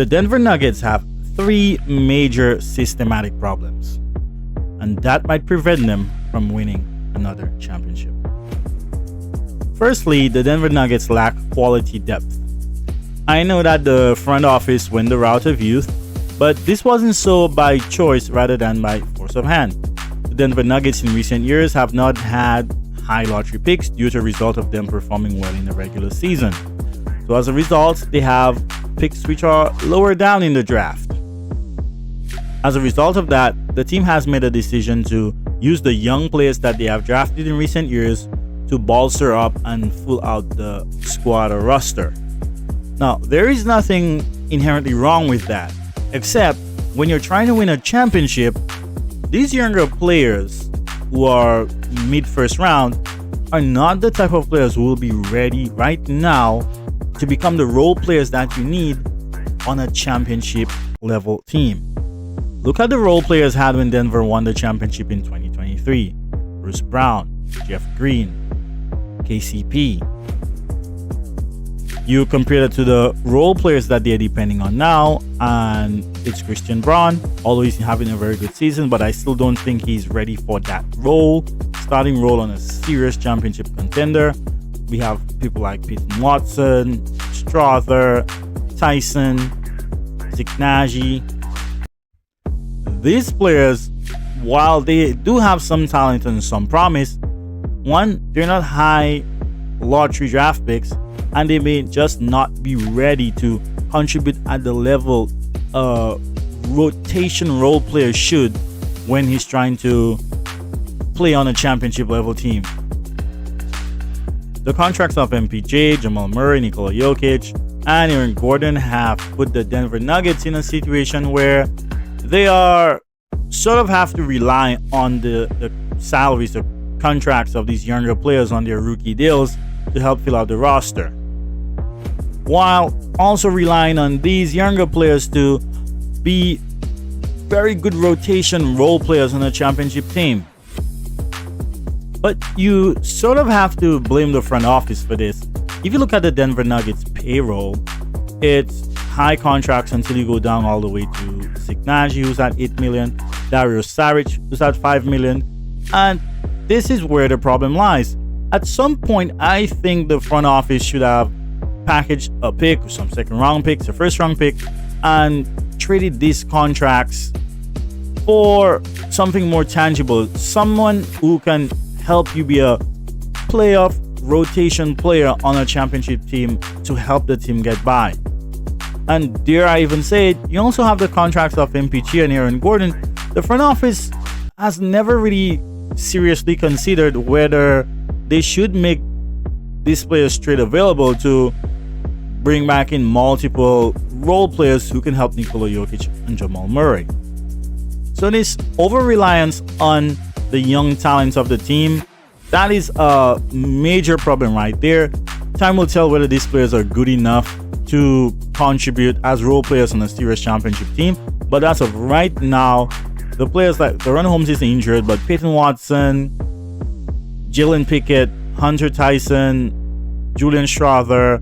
The Denver Nuggets have three major systematic problems, and that might prevent them from winning another championship. Firstly, the Denver Nuggets lack quality depth. I know that the front office went the route of youth, but this wasn't so by choice rather than by force of hand. The Denver Nuggets in recent years have not had high lottery picks due to a result of them performing well in the regular season. So as a result, they have picks which are lower down in the draft. As a result of that, the team has made a decision to use the young players that they have drafted in recent years to bolster up and fill out the squad or roster. Now, there is nothing inherently wrong with that, except when you're trying to win a championship, these younger players who are mid-first round are not the type of players who will be ready right now to become the role players that you need on a championship level team. Look at the role players had when Denver won the championship in 2023. Bruce Brown, Jeff Green, KCP. You compare it to the role players that they're depending on now, and it's Christian Braun, although he's having a very good season, but I still don't think he's ready for that role, starting role on a serious championship contender. We have people like Peyton Watson, Strother, Tyson, Zignaji. These players, while they do have some talent and some promise, one, they're not high lottery draft picks, and they may just not be ready to contribute at the level a rotation role player should when he's trying to play on a championship level team. The contracts of MPJ, Jamal Murray, Nikola Jokic, and Aaron Gordon have put the Denver Nuggets in a situation where they are sort of have to rely on the salaries, the contracts of these younger players on their rookie deals to help fill out the roster, while also relying on these younger players to be very good rotation role players on a championship team. But you sort of have to blame the front office for this. If you look at the Denver Nuggets payroll, it's high contracts until you go down all the way to Zignaji, who's at $8 million, Dario Saric, who's at $5 million, and this is where the problem lies. At some point, I think the front office should have packaged a pick, some second round picks, a first round pick, and traded these contracts for something more tangible, someone who can help you be a playoff rotation player on a championship team to help the team get by. And dare I even say it, you also have the contracts of MPG and Aaron Gordon. The front office has never really seriously considered whether they should make these players trade available to bring back in multiple role players who can help Nikola Jokic and Jamal Murray. So this over-reliance on the young talents of the team, that is a major problem right there. Time will tell whether these players are good enough to contribute as role players on a serious championship team. But as of right now, the players like Deron Holmes is injured, but Peyton Watson, Jalen Pickett, Hunter Tyson, Julian Strother,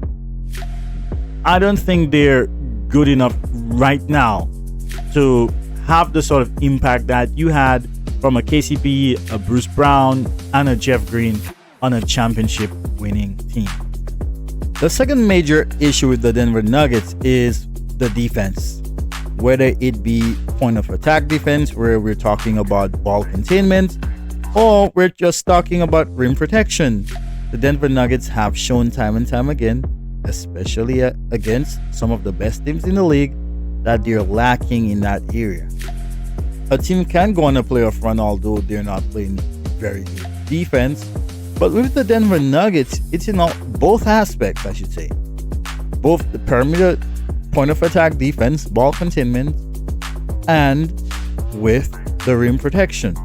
I don't think they're good enough right now to have the sort of impact that you had from a KCP, a Bruce Brown, and a Jeff Green on a championship winning team. The second major issue with the Denver Nuggets is the defense. Whether it be point of attack defense, where we're talking about ball containment, or we're just talking about rim protection. The Denver Nuggets have shown time and time again, especially against some of the best teams in the league, that they're lacking in that area. A team can go on a playoff run, although they're not playing very good defense. But with the Denver Nuggets, it's in both aspects, I should say. Both the perimeter point of attack defense, ball containment, and with the rim protection.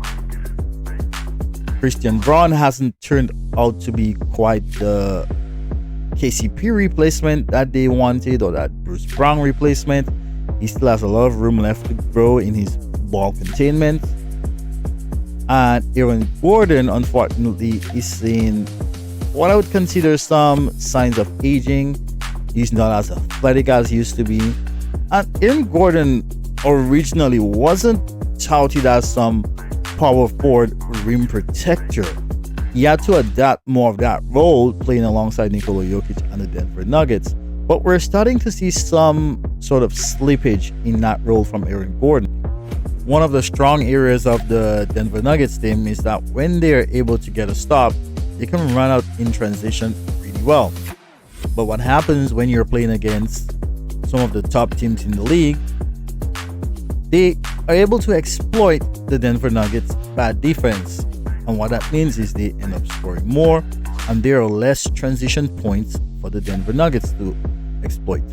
Christian Braun hasn't turned out to be quite the KCP replacement that they wanted, or that Bruce Brown replacement. He still has a lot of room left to grow in his ball containment. And Aaron Gordon, unfortunately, is seeing what I would consider some signs of aging. He's not as athletic as he used to be. And Aaron Gordon originally wasn't touted as some power forward rim protector. He had to adapt more of that role playing alongside Nikola Jokic and the Denver Nuggets. But we're starting to see some sort of slippage in that role from Aaron Gordon. One of the strong areas of the Denver Nuggets team is that when they're able to get a stop, they can run out in transition really well. But what happens when you're playing against some of the top teams in the league? They are able to exploit the Denver Nuggets' bad defense. And what that means is they end up scoring more, and there are less transition points for the Denver Nuggets to exploit.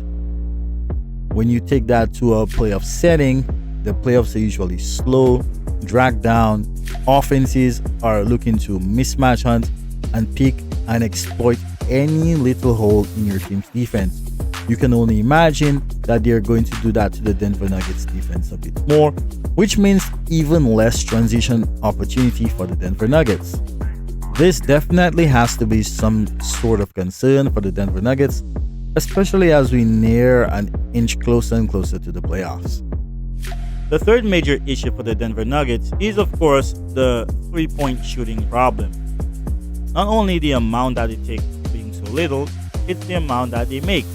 When you take that to a playoff setting, the playoffs are usually slow, dragged down. Offenses are looking to mismatch hunt and pick and exploit any little hole in your team's defense. You can only imagine that they're going to do that to the Denver Nuggets defense a bit more, which means even less transition opportunity for the Denver Nuggets. This definitely has to be some sort of concern for the Denver Nuggets, especially as we near an inch closer and closer to the playoffs. The third major issue for the Denver Nuggets is, of course, the three-point shooting problem. Not only the amount that it takes being so little, it's the amount that they make.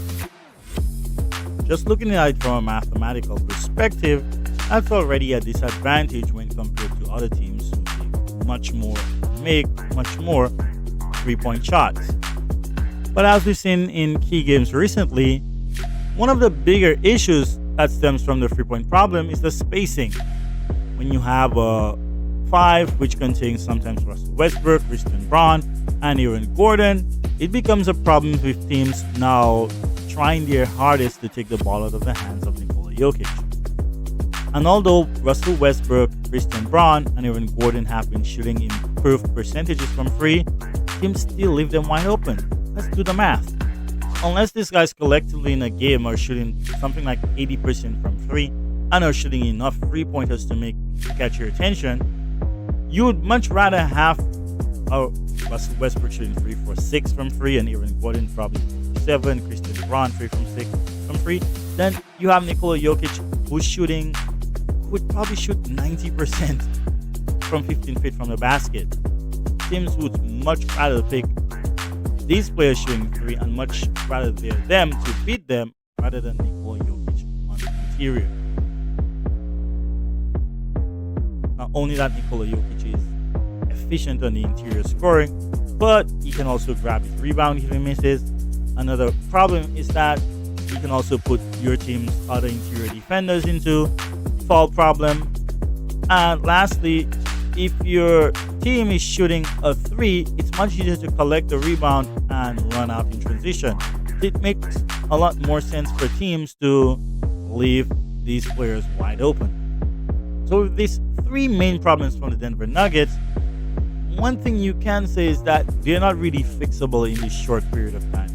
Just looking at it from a mathematical perspective, that's already a disadvantage when compared to other teams who make much more three-point shots. But as we've seen in key games recently, one of the bigger issues that stems from the three-point problem is the spacing. When you have a five, which contains sometimes Russell Westbrook, Christian Braun, and Aaron Gordon, it becomes a problem with teams now trying their hardest to take the ball out of the hands of Nikola Jokic. And although Russell Westbrook, Christian Braun, and Aaron Gordon have been shooting improved percentages from free, teams still leave them wide open. Let's do the math. Unless these guys collectively in a game are shooting something like 80% from free and are shooting enough three-pointers to catch your attention, you would much rather have Russell Westbrook shooting 3 for 6 from free and Aaron Gordon probably 7, Christian Braun 3 from 6 from free. Then you have Nikola Jokic who would probably shoot 90% from 15 feet from the basket. Teams would much rather pick these players shooting 3 and much rather them to beat them rather than Nikola Jokic on the interior. Not only that Nikola Jokic is efficient on the interior scoring, but he can also grab his rebound if he misses. Another problem is that he can also put your team's other interior defenders into foul problem. And lastly, if your team is shooting a 3, it's much easier to collect the rebound and run out in transition. It makes a lot more sense for teams to leave these players wide open. So with these 3 main problems from the Denver Nuggets, one thing you can say is that they're not really fixable in this short period of time.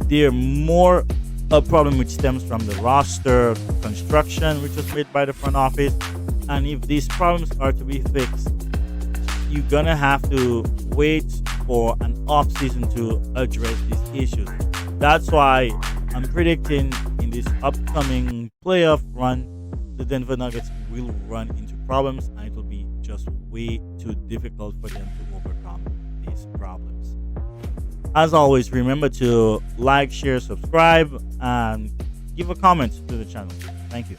They're more a problem which stems from the roster construction, which was made by the front office. And if these problems are to be fixed, you're gonna have to wait for an off season to address these issues. That's why I'm predicting in this upcoming playoff run, the Denver Nuggets will run into problems and it will be just way too difficult for them to overcome these problems. As always, remember to like, share, subscribe, and give a comment to the channel. Thank you.